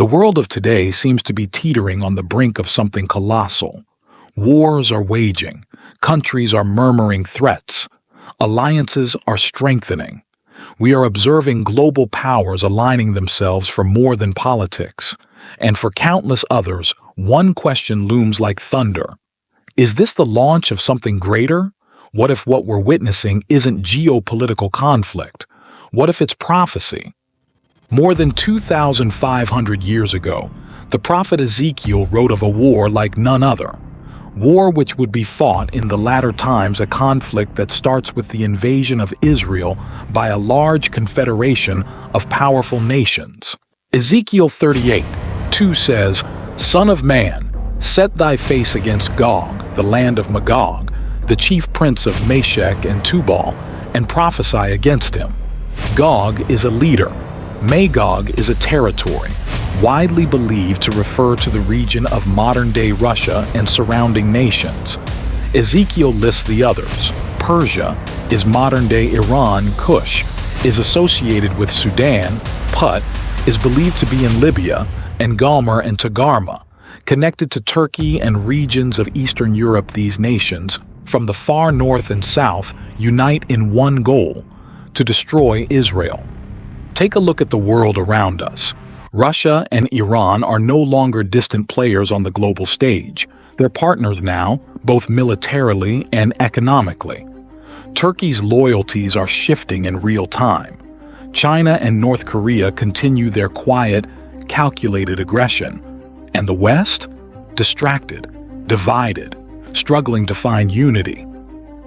world of today seems to be teetering on the brink of something colossal. Wars are waging, countries are murmuring threats, alliances are strengthening. We are observing global powers aligning themselves for more than politics. And for countless others, one question looms like thunder. Is this the launch of something greater? What if what we're witnessing isn't geopolitical conflict? What if it's prophecy? More than 2,500 years ago, the prophet Ezekiel wrote of a war like none other. War which would be fought in the latter times, a conflict that starts with the invasion of Israel by a large confederation of powerful nations. Ezekiel 38:2 says, "Son of man, set thy face against Gog, the land of Magog, the chief prince of Meshech and Tubal, and prophesy against him." Gog is a leader. Magog is a territory, widely believed to refer to the region of modern-day Russia and surrounding nations. Ezekiel lists the others. Persia is modern-day Iran. Cush is associated with Sudan. Put is believed to be in Libya, and Gomer and Togarmah, connected to Turkey and regions of Eastern Europe. These nations, from the far north and south, unite in one goal: to destroy Israel. Take a look at the world around us. Russia and Iran are no longer distant players on the global stage. They're partners now, both militarily and economically. Turkey's loyalties are shifting in real time. China and North Korea continue their quiet, calculated aggression. And the West? Distracted, divided, struggling to find unity.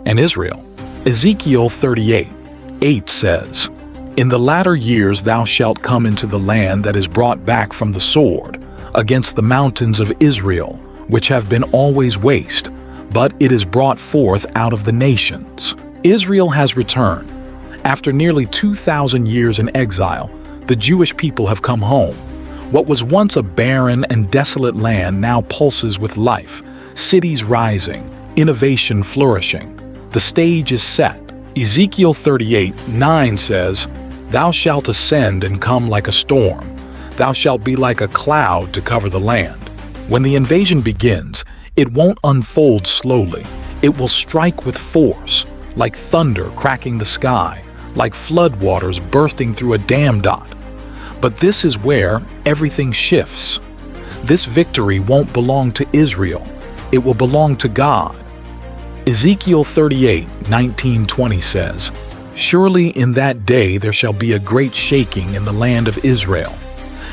And Israel? Ezekiel 38:8 says, "In the latter years thou shalt come into the land that is brought back from the sword, against the mountains of Israel, which have been always waste, but it is brought forth out of the nations." Israel has returned. After nearly 2,000 years in exile, the Jewish people have come home. What was once a barren and desolate land now pulses with life, cities rising, innovation flourishing. The stage is set. Ezekiel 38:9 says, "Thou shalt ascend and come like a storm. Thou shalt be like a cloud to cover the land." When the invasion begins, it won't unfold slowly. It will strike with force, like thunder cracking the sky, like floodwaters bursting through a dam dot. But this is where everything shifts. This victory won't belong to Israel. It will belong to God. Ezekiel 38:19-20 says, "Surely in that day there shall be a great shaking in the land of Israel,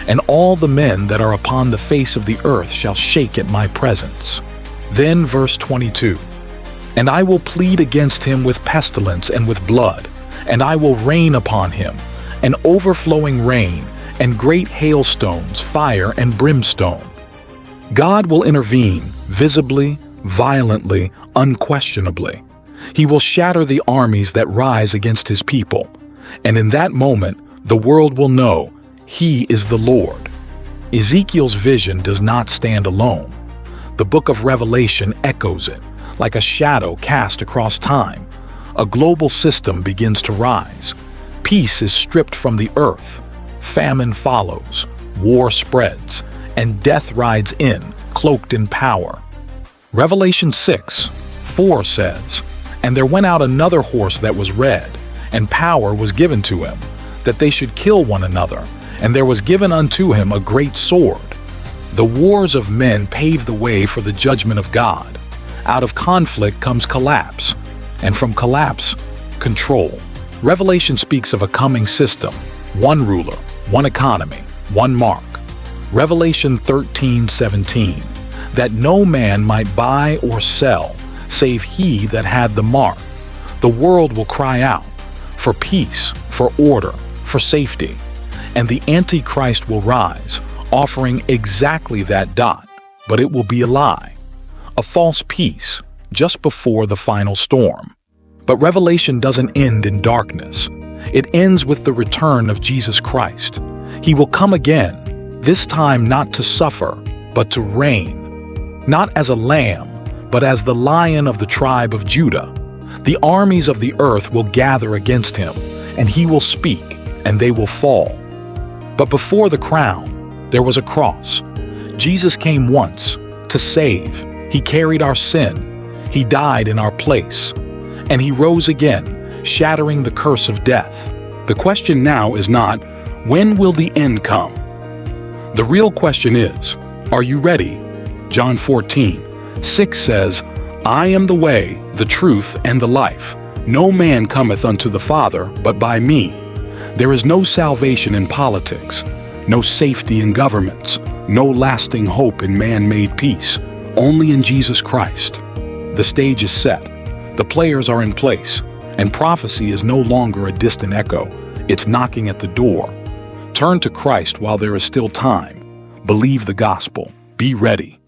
and all the men that are upon the face of the earth shall shake at my presence." Then verse 22, "And I will plead against him with pestilence and with blood, and I will rain upon him, an overflowing rain, and great hailstones, fire and brimstone." God will intervene, visibly, violently, unquestionably. He will shatter the armies that rise against his people, and in that moment, the world will know he is the Lord. Ezekiel's vision does not stand alone. The book of Revelation echoes it, like a shadow cast across time. A global system begins to rise. Peace is stripped from the earth. Famine follows. War spreads. And death rides in, cloaked in power. Revelation 6:4 says, "And there went out another horse that was red, and power was given to him, that they should kill one another, and there was given unto him a great sword." The wars of men pave the way for the judgment of God. Out of conflict comes collapse, and from collapse, control. Revelation speaks of a coming system, one ruler, one economy, one mark. Revelation 13:17, "That no man might buy or sell, save he that had the mark." The world will cry out for peace, for order, for safety. And the Antichrist will rise, offering exactly that dot, but it will be a lie. A false peace, just before the final storm. But Revelation doesn't end in darkness. It ends with the return of Jesus Christ. He will come again, this time not to suffer, but to reign. Not as a lamb, but as the Lion of the tribe of Judah. The armies of the earth will gather against him, and he will speak, and they will fall. But before the crown, There was a cross. Jesus came once to save. He carried our sin. He died in our place. And he rose again, shattering the curse of death. The question now is not, when will the end come? The real question is, are you ready? John 14:6 says, I am the way, the truth, and the life. No man cometh unto the Father but by me. There is no salvation in politics, no safety in governments, no lasting hope in man-made peace, only in Jesus Christ. The stage is set, the players are in place, and prophecy is no longer a distant echo. It's knocking at the door. Turn to Christ while there is still time. Believe the gospel. Be ready.